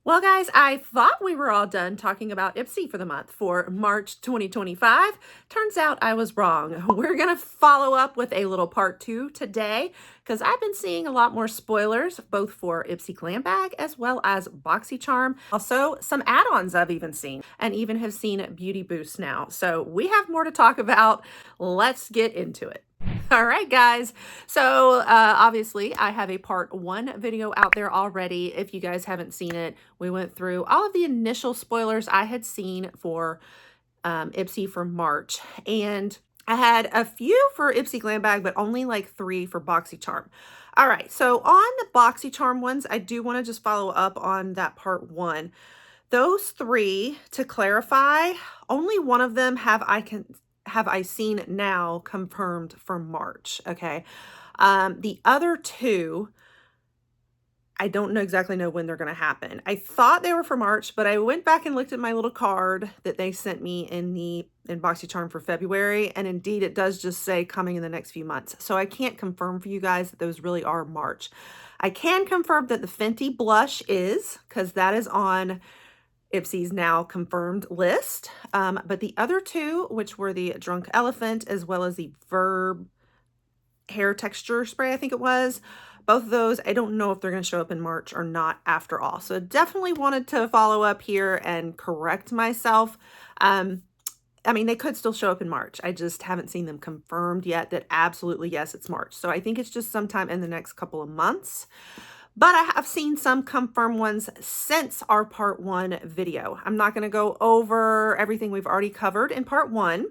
Well, guys, I thought we were all done talking about Ipsy for the month for March 2025. Turns out I was wrong. We're going to follow up with a little part 2 today because I've been seeing a lot more spoilers, both for Ipsy Glam Bag as well as BoxyCharm. Also, some add-ons I've even seen and even have seen Beauty Boost now. So we have more to talk about. Let's get into it. All right, guys. So obviously I have a part 1 video out there already. If you guys haven't seen it, we went through all of the initial spoilers I had seen for Ipsy for March. And I had a few for Ipsy Glam Bag, but only like 3 for BoxyCharm. All right. So on the BoxyCharm ones, I do want to just follow up on that part 1. Those 3, to clarify, only one of them have I seen now confirmed for March. Okay. The other 2, I don't exactly know when they're going to happen. I thought they were for March, but I went back and looked at my little card that they sent me in BoxyCharm for February. And indeed, it does just say coming in the next few months. So I can't confirm for you guys that those really are March. I can confirm that the Fenty blush is, because that is on Ipsy's now confirmed list. But the other 2, which were the Drunk Elephant as well as the Verb hair texture spray, I think it was, both of those, I don't know if they're going to show up in March or not after all. So definitely wanted to follow up here and correct myself. I mean, they could still show up in March. I just haven't seen them confirmed yet that absolutely, yes, it's March. So I think it's just sometime in the next couple of months. But I have seen some confirmed ones since our part 1 video. I'm not going to go over everything we've already covered in part 1.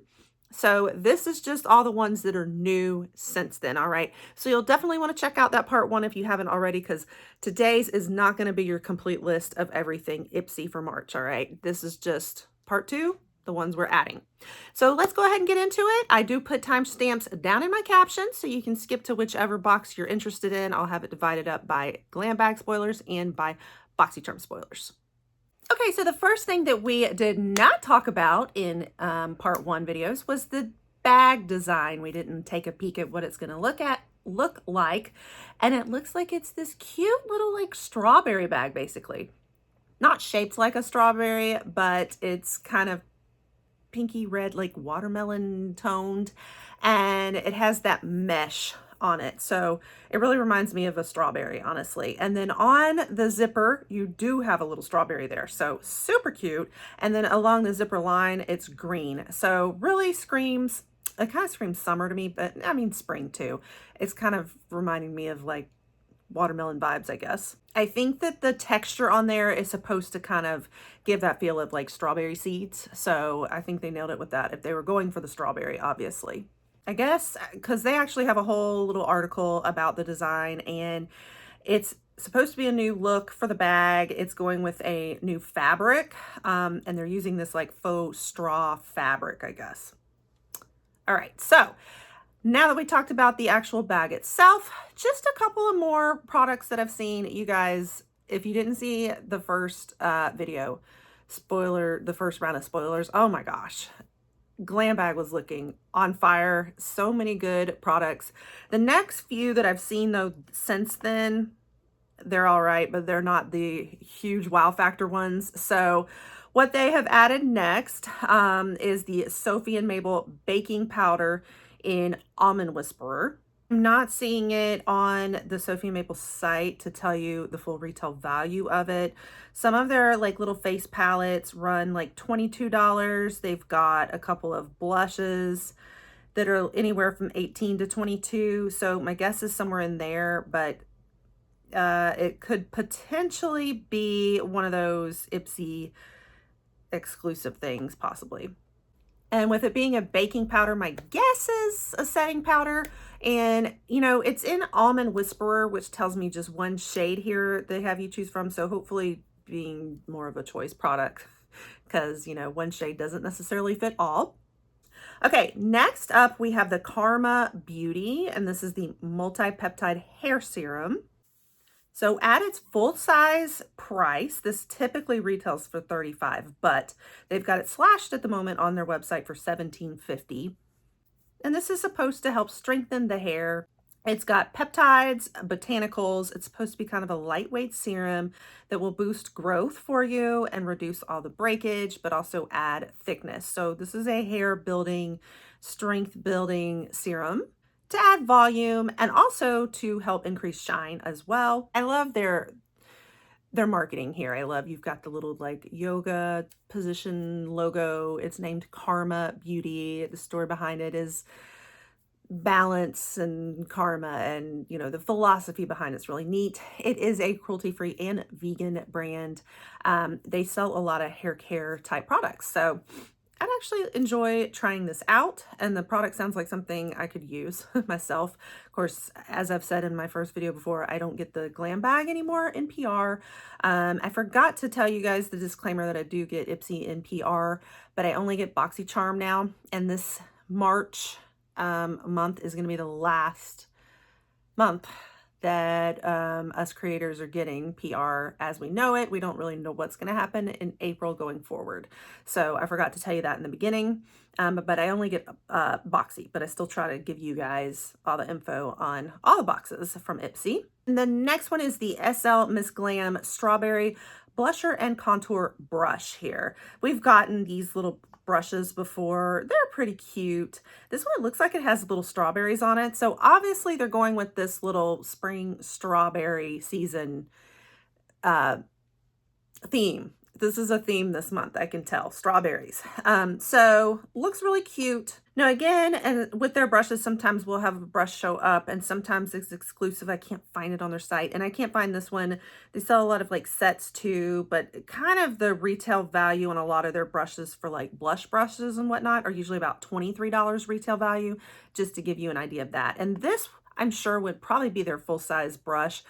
So this is just all the ones that are new since then. All right. So you'll definitely want to check out that part 1 if you haven't already, because today's is not going to be your complete list of everything Ipsy for March. All right. This is just part 2. The ones we're adding. So let's go ahead and get into it. I do put timestamps down in my captions so you can skip to whichever box you're interested in. I'll have it divided up by Glam Bag Spoilers and by BoxyCharm Spoilers. Okay, so the first thing that we did not talk about in part 1 videos was the bag design. We didn't take a peek at what it's going to look like. And it looks like it's this cute little like strawberry bag, basically. Not shaped like a strawberry, but it's kind of pinky red, like watermelon toned, and it has that mesh on it. So it really reminds me of a strawberry, honestly. And then on the zipper, you do have a little strawberry there. So super cute. And then along the zipper line, it's green. So really screams, it kind of screams summer to me, but I mean spring too. It's kind of reminding me of like watermelon vibes, I guess. I think that the texture on there is supposed to kind of give that feel of like strawberry seeds. So I think they nailed it with that if they were going for the strawberry, obviously. I guess because they actually have a whole little article about the design, and it's supposed to be a new look for the bag. It's going with a new fabric, and they're using this like faux straw fabric, I guess. All right, so now that we talked about the actual bag itself, just a couple of more products that I've seen. You guys, if you didn't see the first video, the first round of spoilers, oh my gosh, Glam Bag was looking on fire. So many good products. The next few that I've seen though since then, they're all right, but they're not the huge wow factor ones. So what they have added next is the Sophie and Mabel baking powder in Almond Whisperer. I'm not seeing it on the Sophie and Mabel site to tell you the full retail value of it. Some of their like little face palettes run like $22. They've got a couple of blushes that are anywhere from $18 to $22. So my guess is somewhere in there, but it could potentially be one of those Ipsy exclusive things, possibly. And with it being a baking powder, my guess is a setting powder. And, you know, it's in Almond Whisperer, which tells me just one shade here they have you choose from. So hopefully being more of a choice product because, you know, one shade doesn't necessarily fit all. Okay, next up we have the Karma Beauty, and this is the multi-peptide hair serum. So at its full size price, this typically retails for $35, but they've got it slashed at the moment on their website for $17.50. And this is supposed to help strengthen the hair It's got peptides, botanicals. It's supposed to be kind of a lightweight serum that will boost growth for you and reduce all the breakage, but also add thickness. So this is a hair building, strength building serum to add volume and also to help increase shine as well. I love their marketing here. I love, you've got the little like yoga position logo. It's named Karma Beauty. The story behind it is balance and karma, and you know, the philosophy behind it's really neat. It is a cruelty-free and vegan brand. They sell a lot of hair care type products, so I'd actually enjoy trying this out, and the product sounds like something I could use myself. Of course, as I've said in my first video before, I don't get the Glam Bag anymore in PR. I forgot to tell you guys the disclaimer that I do get Ipsy in PR, but I only get BoxyCharm now, and this March month is going to be the last month that us creators are getting PR as we know it. We don't really know what's going to happen in April going forward. So I forgot to tell you that in the beginning, but I only get Boxy, but I still try to give you guys all the info on all the boxes from Ipsy. And the next one is the SL Miss Glam Strawberry Blusher and Contour Brush here. We've gotten these little brushes before. They're pretty cute. This one looks like it has little strawberries on it. So obviously they're going with this little spring strawberry season theme. This is a theme this month, I can tell. Strawberries. So looks really cute. Now again, and with their brushes, sometimes we'll have a brush show up and sometimes it's exclusive. I can't find it on their site, and I can't find this one. They sell a lot of like sets too, but kind of the retail value on a lot of their brushes for like blush brushes and whatnot are usually about $23 retail value, just to give you an idea of that. And this, I'm sure, would probably be their full-size brush.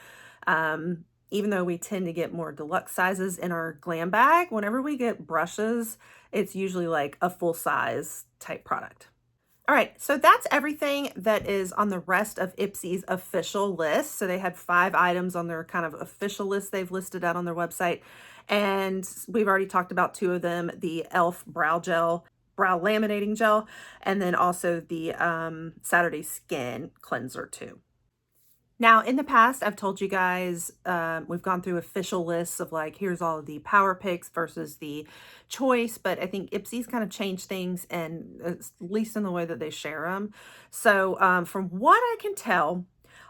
Even though we tend to get more deluxe sizes in our Glam Bag, whenever we get brushes, it's usually like a full-size type product. All right, so that's everything that is on the rest of Ipsy's official list. So they had 5 items on their kind of official list they've listed out on their website. And we've already talked about 2 of them, the e.l.f. brow laminating gel, and then also the Saturday Skin Cleanser too. Now, in the past, I've told you guys, we've gone through official lists of like, here's all of the power picks versus the choice, but I think Ipsy's kind of changed things, and at least in the way that they share them. So from what I can tell,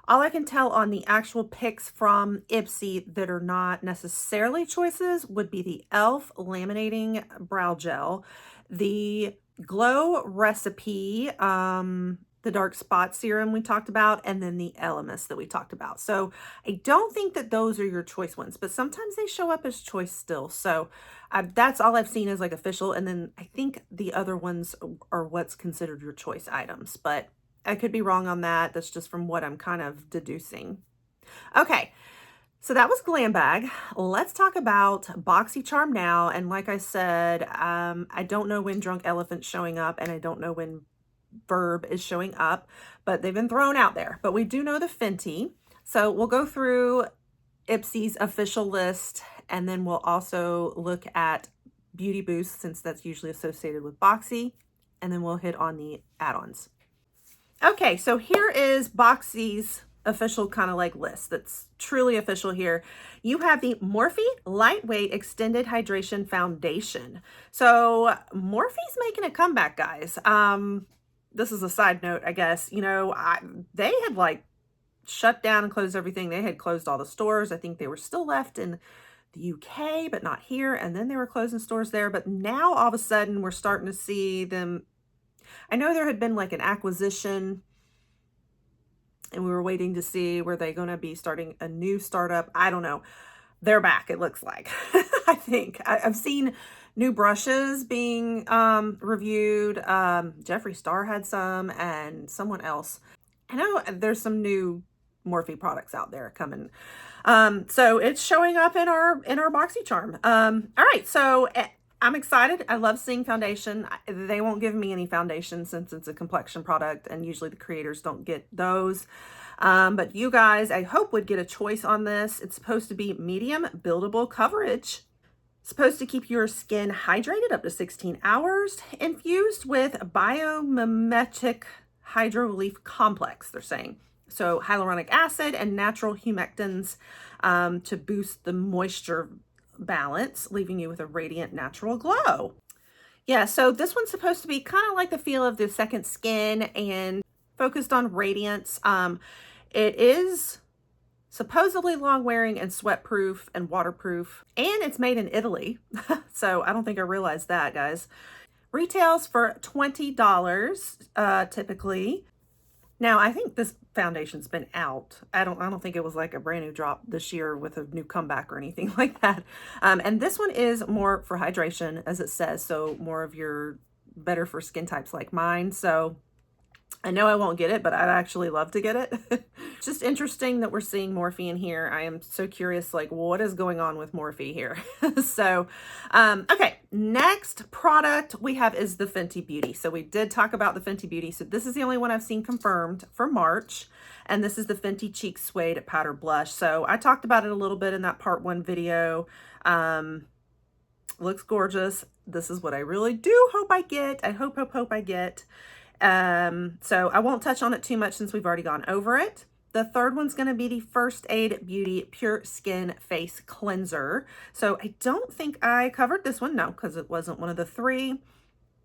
all I can tell on the actual picks from Ipsy that are not necessarily choices would be the e.l.f. laminating brow gel, the Glow Recipe, the dark spot serum we talked about, and then the Elemis that we talked about. So I don't think that those are your choice ones, but sometimes they show up as choice still. So that's all I've seen as like official. And then I think the other ones are what's considered your choice items, but I could be wrong on that. That's just from what I'm kind of deducing. Okay. So that was Glam Bag. Let's talk about BoxyCharm now. And like I said, I don't know when Drunk Elephant's showing up, and I don't know when Verb is showing up, but they've been thrown out there. But we do know the Fenty. So we'll go through Ipsy's official list, and then we'll also look at Beauty Boost, since that's usually associated with Boxy, and then we'll hit on the add-ons. Okay, so here is Boxy's official kind of like list that's truly official here. You have the Morphe Lightweight Extended Hydration Foundation. So Morphe's making a comeback, guys. This is a side note, I guess. You know, they had like shut down and closed everything. They had closed all the stores. I think they were still left in the UK, but not here. And then they were closing stores there. But now all of a sudden we're starting to see them. I know there had been like an acquisition, and we were waiting to see, were they going to be starting a new startup? I don't know. They're back, it looks like. I think. I've seen new brushes being reviewed. Jeffree Star had some, and someone else. I know there's some new Morphe products out there coming. So it's showing up in our BoxyCharm. All right, so I'm excited. I love seeing foundation. They won't give me any foundation since it's a complexion product, and usually the creators don't get those. But you guys, I hope, would get a choice on this. It's supposed to be medium buildable coverage. Supposed to keep your skin hydrated up to 16 hours. Infused with biomimetic hydro relief complex, they're saying. So hyaluronic acid and natural humectants to boost the moisture balance, leaving you with a radiant natural glow. Yeah, so this one's supposed to be kind of like the feel of the Second Skin and focused on radiance. It is supposedly long wearing and sweat proof and waterproof, and it's made in Italy. So I don't think I realized that, guys. Retails for $20 typically. Now, I think this foundation's been out. I don't think it was like a brand new drop this year with a new comeback or anything like that. And this one is more for hydration, as it says, so more of your better for skin types like mine. So I know I won't get it, but I'd actually love to get it. It's just interesting that we're seeing Morphe in here. I am so curious, like, what is going on with Morphe here? So, okay, next product we have is the Fenty Beauty. So we did talk about the Fenty Beauty. So this is the only one I've seen confirmed for March. And this is the Fenty Cheek Suede Powder Blush. So I talked about it a little bit in that part 1 video. Looks gorgeous. This is what I really do hope I get. I hope I get. So I won't touch on it too much since we've already gone over it. The third one's going to be the First Aid Beauty Pure Skin Face Cleanser. So I don't think I covered this one, no, because it wasn't one of the 3.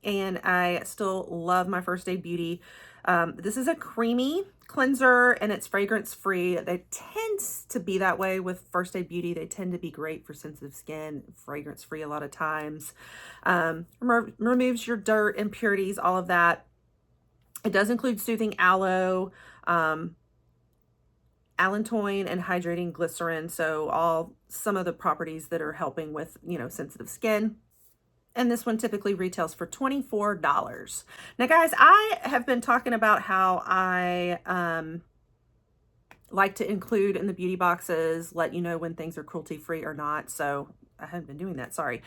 And I still love my First Aid Beauty. This is a creamy cleanser and it's fragrance free. They tend to be that way with First Aid Beauty. They tend to be great for sensitive skin, fragrance free a lot of times. Removes your dirt, impurities, all of that. It does include soothing aloe, allantoin, and hydrating glycerin. So some of the properties that are helping with, sensitive skin. And this one typically retails for $24. Now, guys, I have been talking about how I like to include in the beauty boxes, let you know when things are cruelty-free or not. So I haven't been doing that, sorry.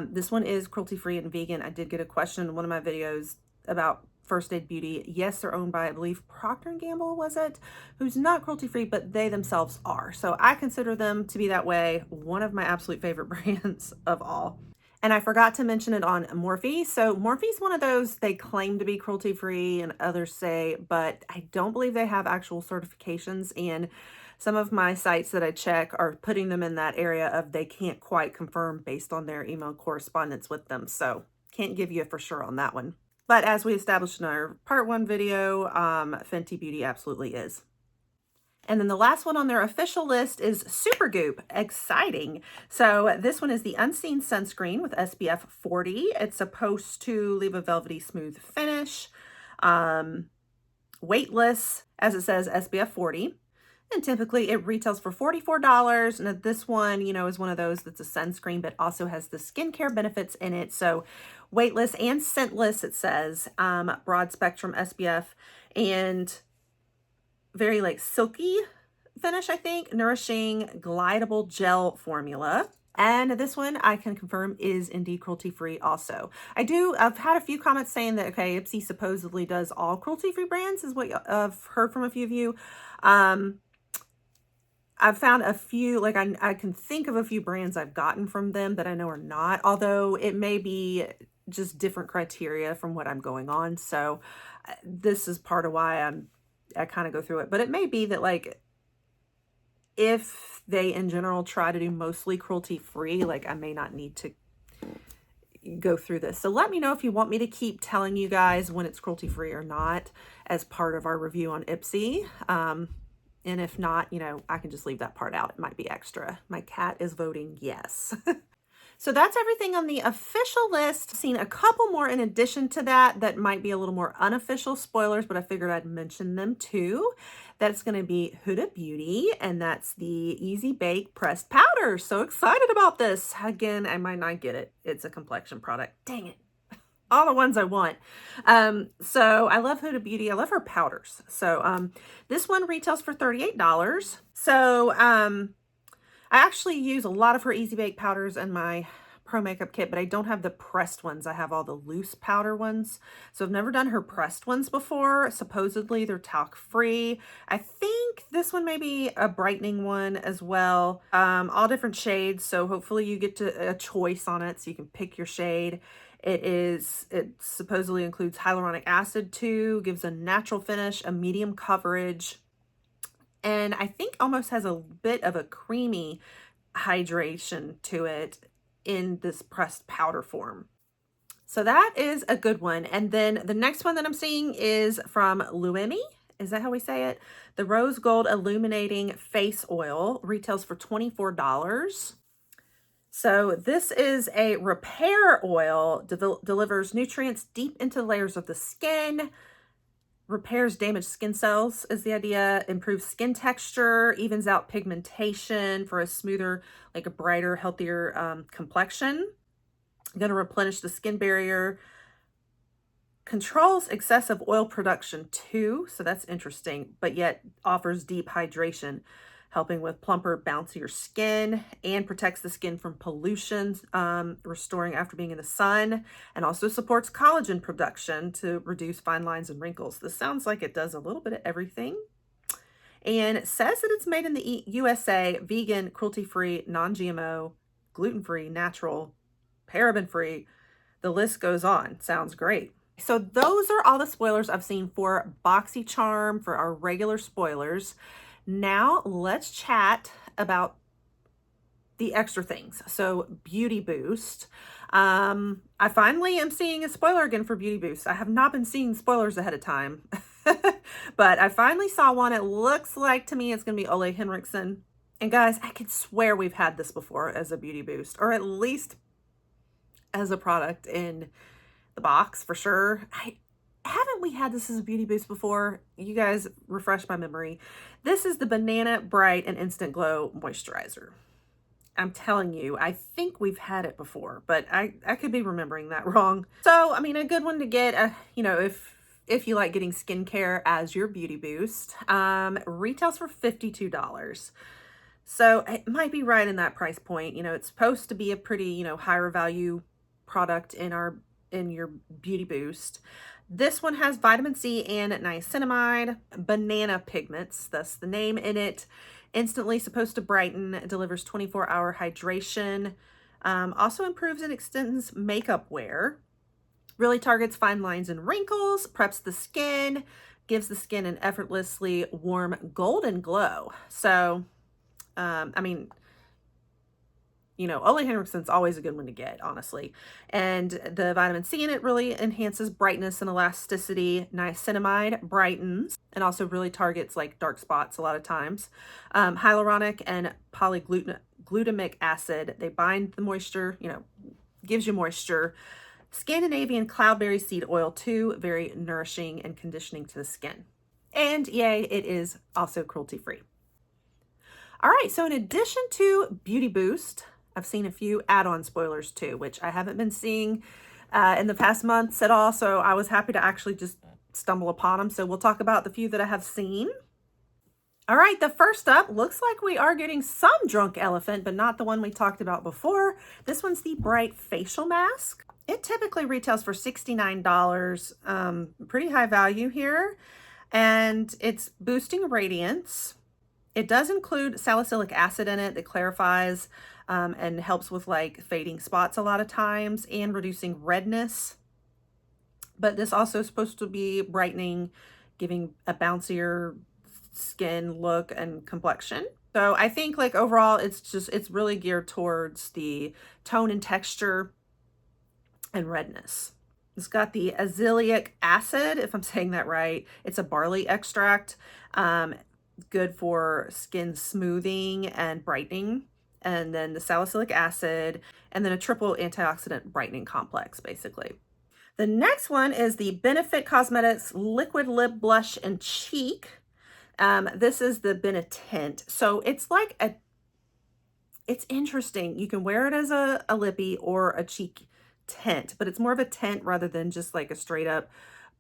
This one is cruelty-free and vegan. I did get a question in one of my videos about First Aid Beauty. Yes, they're owned by, I believe, Procter & Gamble, was it? Who's not cruelty-free, but they themselves are. So I consider them to be that way. One of my absolute favorite brands of all. And I forgot to mention it on Morphe. So Morphe's one of those, they claim to be cruelty-free and others say, but I don't believe they have actual certifications. And some of my sites that I check are putting them in that area of they can't quite confirm based on their email correspondence with them. So can't give you a for sure on that one. But as we established in our part 1 video, Fenty Beauty absolutely is. And then the last one on their official list is Supergoop. Exciting. So this one is the Unseen Sunscreen with SPF 40. It's supposed to leave a velvety smooth finish. Weightless, as it says, SPF 40. And typically it retails for $44. And this one, is one of those that's a sunscreen, but also has the skincare benefits in it. So weightless and scentless, it says, broad spectrum SPF, and very like silky finish, I think. Nourishing glidable gel formula. And this one I can confirm is indeed cruelty-free also. I've had a few comments saying that, okay, Ipsy supposedly does all cruelty-free brands, is what I've heard from a few of you. I've found a few, like I can think of a few brands I've gotten from them that I know are not, although it may be just different criteria from what I'm going on. So this is part of why I kind of go through it. But it may be that, like, if they in general try to do mostly cruelty-free, like I may not need to go through this. So let me know if you want me to keep telling you guys when it's cruelty-free or not as part of our review on Ipsy. And if not, I can just leave that part out. It might be extra. My cat is voting yes. So that's everything on the official list. Seen a couple more in addition to that might be a little more unofficial spoilers, but I figured I'd mention them too. That's going to be Huda Beauty, and that's the Easy Bake Pressed Powder. So excited about this. Again, I might not get it. It's a complexion product. Dang it. All the ones I want. So I love Huda Beauty. I love her powders. So this one retails for $38. So I actually use a lot of her Easy Bake powders in my Pro Makeup kit, but I don't have the pressed ones. I have all the loose powder ones. So I've never done her pressed ones before. Supposedly they're talc free. I think this one may be a brightening one as well. All different shades. So hopefully you get a choice on it so you can pick your shade. It supposedly includes hyaluronic acid too, gives a natural finish, a medium coverage. and I think almost has a bit of a creamy hydration to it in this pressed powder form. So that is a good one. And then the next one that I'm seeing is from Luemi. Is that how we say it? The Rose Gold Illuminating Face Oil retails for $24. So this is a repair oil, delivers nutrients deep into layers of the skin, repairs damaged skin cells is the idea, improves skin texture, evens out pigmentation for a smoother, like a brighter, healthier complexion. Going to replenish the skin barrier, controls excessive oil production too, so that's interesting, but yet offers deep hydration, helping with plumper, bouncier skin, and protects the skin from pollution, restoring after being in the sun, and also supports collagen production to reduce fine lines and wrinkles. This sounds like it does a little bit of everything. And it says that it's made in the USA, vegan, cruelty-free, non-GMO, gluten-free, natural, paraben-free. The list goes on. Sounds great. So those are all the spoilers I've seen for BoxyCharm, for our regular spoilers. Now let's chat about the extra things. So Beauty Boost. I finally am seeing a spoiler again for Beauty Boost. I have not been seeing spoilers ahead of time, but I finally saw one. It looks like to me it's going to be Ole Henriksen. And guys, I could swear we've had this before as a Beauty Boost, or at least as a product in the box for sure. Haven't we had this as a Beauty Boost before? You guys refresh my memory. This is the Banana Bright and Instant Glow Moisturizer. I'm telling you, I think we've had it before, but I could be remembering that wrong. So, I mean, a good one to get, you know, if you like getting skincare as your Beauty Boost, retails for $52. So it might be right in that price point. You know, it's supposed to be a pretty, you know, higher value product in your Beauty Boost. This one has vitamin C and niacinamide, banana pigments, thus the name in it. Instantly supposed to brighten, delivers 24-hour hydration, also improves and extends makeup wear, really targets fine lines and wrinkles, preps the skin, gives the skin an effortlessly warm golden glow. So, I mean, you know, Ole Henriksen's always a good one to get, honestly. And the vitamin C in it really enhances brightness and elasticity. Niacinamide brightens and also really targets like dark spots a lot of times. Hyaluronic and polyglutamic acid, they bind the moisture, you know, gives you moisture. Scandinavian cloudberry seed oil too, very nourishing and conditioning to the skin. And yay, it is also cruelty-free. All right, so in addition to Beauty Boost, I've seen a few add-on spoilers too, which I haven't been seeing in the past months at all. So I was happy to actually just stumble upon them. So we'll talk about the few that I have seen. All right, the first up, looks like we are getting some Drunk Elephant, but not the one we talked about before. This one's the Bright Facial Mask. It typically retails for $69, pretty high value here. And it's boosting radiance. It does include salicylic acid in it that clarifies and helps with like fading spots a lot of times and reducing redness. But this also is supposed to be brightening, giving a bouncier skin look and complexion. So I think like overall, it's really geared towards the tone and texture and redness. It's got the azelaic acid, if I'm saying that right. It's a barley extract, good for skin smoothing and brightening. And then the salicylic acid, and then a triple antioxidant brightening complex, basically. The next one is the Benefit Cosmetics Liquid Lip Blush and Cheek. This is the Benetint. So it's like it's interesting. You can wear it as a lippy or a cheek tint, but it's more of a tint rather than just like a straight up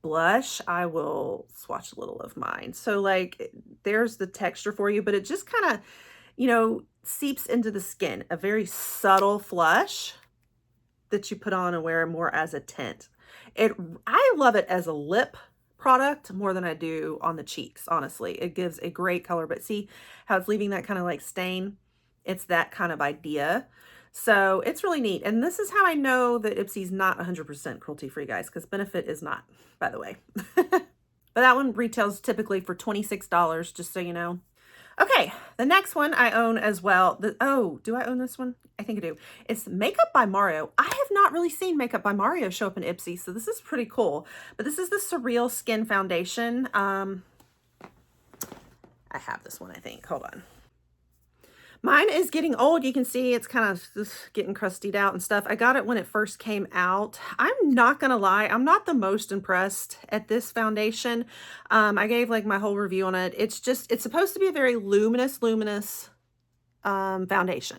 blush. I will swatch a little of mine. So like there's the texture for you, but it just kind of, you know, seeps into the skin. A very subtle flush that you put on and wear more as a tint. I love it as a lip product more than I do on the cheeks, honestly. It gives a great color, but see how it's leaving that kind of like stain? It's that kind of idea. So it's really neat. And this is how I know that Ipsy's not 100% cruelty-free, guys, because Benefit is not, by the way. But that one retails typically for $26, just so you know. Okay, the next one I own as well. Oh, do I own this one? I think I do. It's Makeup by Mario. I have not really seen Makeup by Mario show up in Ipsy, so this is pretty cool. But this is the Surreal Skin Foundation. I have this one, I think. Hold on. Mine is getting old. You can see it's kind of just getting crustied out and stuff. I got it when it first came out. I'm not going to lie. I'm not the most impressed at this foundation. I gave like my whole review on it. It's supposed to be a very luminous foundation,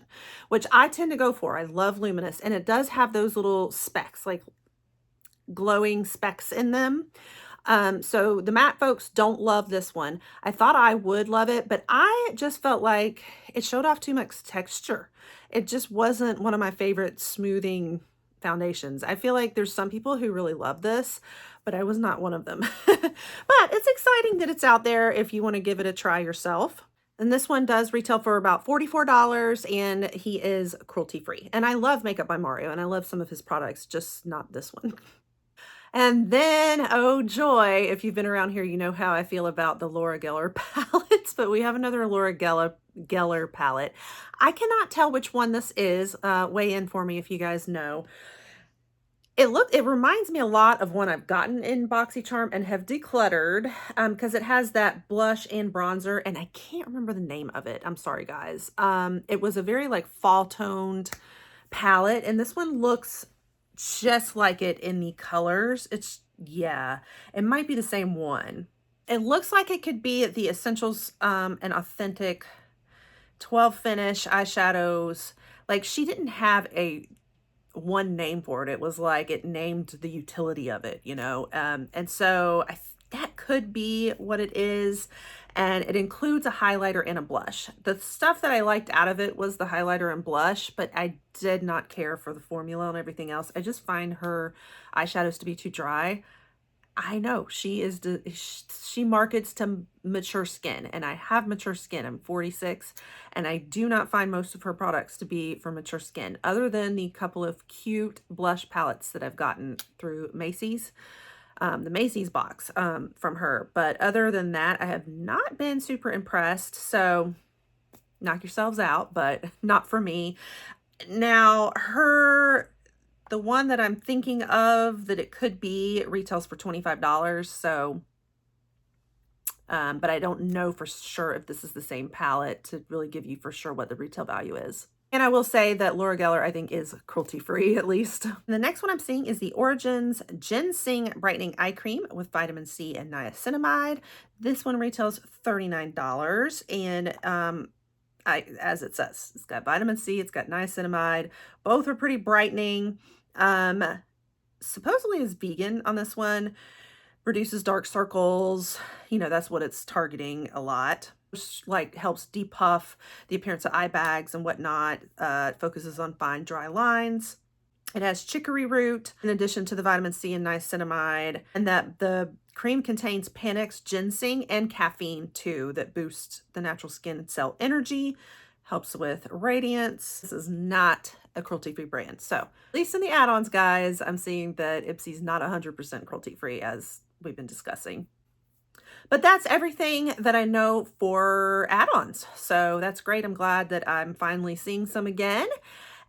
which I tend to go for. I love luminous, and it does have those little specks, like glowing specks in them. So the matte folks don't love this one. I thought I would love it, but I just felt like it showed off too much texture. It just wasn't one of my favorite smoothing foundations. I feel like there's some people who really love this, but I was not one of them. But it's exciting that it's out there if you want to give it a try yourself. And this one does retail for about $44, and he is cruelty-free. And I love Makeup by Mario, and I love some of his products, just not this one. And then, oh joy, if you've been around here, you know how I feel about the Laura Geller palettes, but we have another Laura Geller palette. I cannot tell which one this is. Weigh in for me if you guys know. It reminds me a lot of one I've gotten in BoxyCharm and have decluttered, because it has that blush and bronzer, and I can't remember the name of it. I'm sorry, guys. It was a very like fall toned palette, and this one looks just like it in the colors. Yeah, it might be the same one. It looks like it could be the Essentials and Authentic 12 finish eyeshadows. Like, she didn't have one name for it. It was like it named the utility of it, you know? And so that could be what it is. And it includes a highlighter and a blush. The stuff that I liked out of it was the highlighter and blush, but I did not care for the formula and everything else. I just find her eyeshadows to be too dry. I know she markets to mature skin, and I have mature skin. I'm 46, and I do not find most of her products to be for mature skin, other than the couple of cute blush palettes that I've gotten through Macy's. The Macy's box from her. But other than that, I have not been super impressed. So knock yourselves out, but not for me. Now, the one that I'm thinking of that it could be, it retails for $25. So, but I don't know for sure if this is the same palette to really give you for sure what the retail value is. And I will say that Laura Geller, I think, is cruelty-free, at least. The next one I'm seeing is the Origins Ginseng Brightening Eye Cream with vitamin C and niacinamide. This one retails $39. And as it says, it's got vitamin C, it's got niacinamide. Both are pretty brightening. Supposedly is vegan on this one. Reduces dark circles. You know, that's what it's targeting a lot. Like helps depuff the appearance of eye bags and whatnot. It focuses on fine dry lines. It has chicory root in addition to the vitamin C and niacinamide, and that the cream contains Panax ginseng and caffeine too, that boosts the natural skin cell energy, helps with radiance. This is not a cruelty-free brand. So at least in the add-ons, guys, I'm seeing that Ipsy's not 100% cruelty-free, as we've been discussing. But that's everything that I know for add-ons. So that's great. I'm glad that I'm finally seeing some again.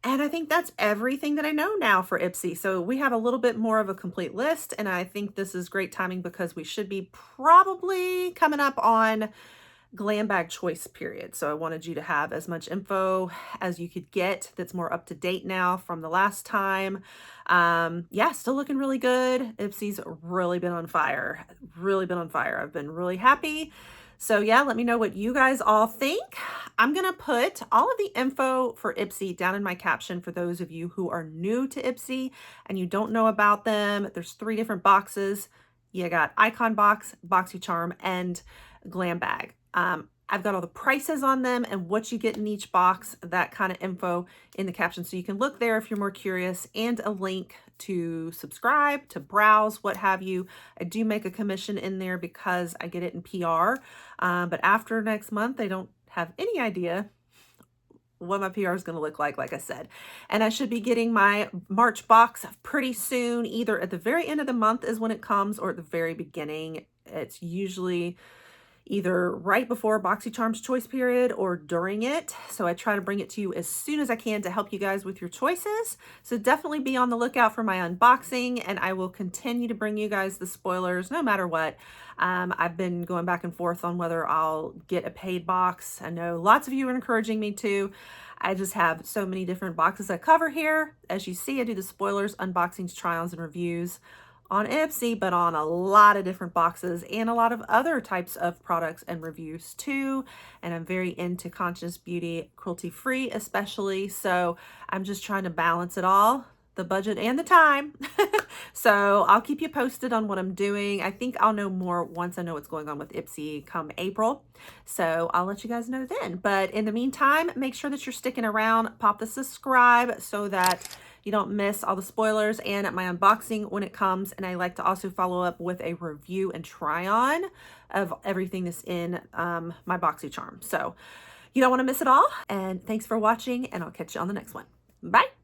And I think that's everything that I know now for Ipsy. So we have a little bit more of a complete list. And I think this is great timing because we should be probably coming up on Glam Bag choice period. So I wanted you to have as much info as you could get that's more up to date now from the last time. Yeah, still looking really good. Ipsy's really been on fire. I've been really happy. So yeah, let me know what you guys all think. I'm going to put all of the info for Ipsy down in my caption for those of you who are new to Ipsy and you don't know about them. There's 3 different boxes. You got Icon Box, BoxyCharm, and Glam Bag. I've got all the prices on them and what you get in each box, that kind of info in the caption. So you can look there if you're more curious, and a link to subscribe, to browse, what have you. I do make a commission in there because I get it in PR. But after next month, I don't have any idea what my PR is going to look like I said. And I should be getting my March box pretty soon, either at the very end of the month is when it comes or at the very beginning. It's usually either right before BoxyCharm's choice period or during it. So I try to bring it to you as soon as I can to help you guys with your choices. So definitely be on the lookout for my unboxing, and I will continue to bring you guys the spoilers no matter what. I've been going back and forth on whether I'll get a paid box. I know lots of you are encouraging me to. I just have so many different boxes I cover here. As you see, I do the spoilers, unboxings, try-ons, and reviews on Ipsy, but on a lot of different boxes and a lot of other types of products and reviews too. And I'm very into conscious beauty, cruelty-free especially. So I'm just trying to balance it all, the budget and the time. So I'll keep you posted on what I'm doing. I think I'll know more once I know what's going on with Ipsy come April. So I'll let you guys know then. But in the meantime, make sure that you're sticking around. Pop the subscribe so that you don't miss all the spoilers and my unboxing when it comes. And I like to also follow up with a review and try on of everything that's in my BoxyCharm. So you don't want to miss it all. And thanks for watching, and I'll catch you on the next one. Bye.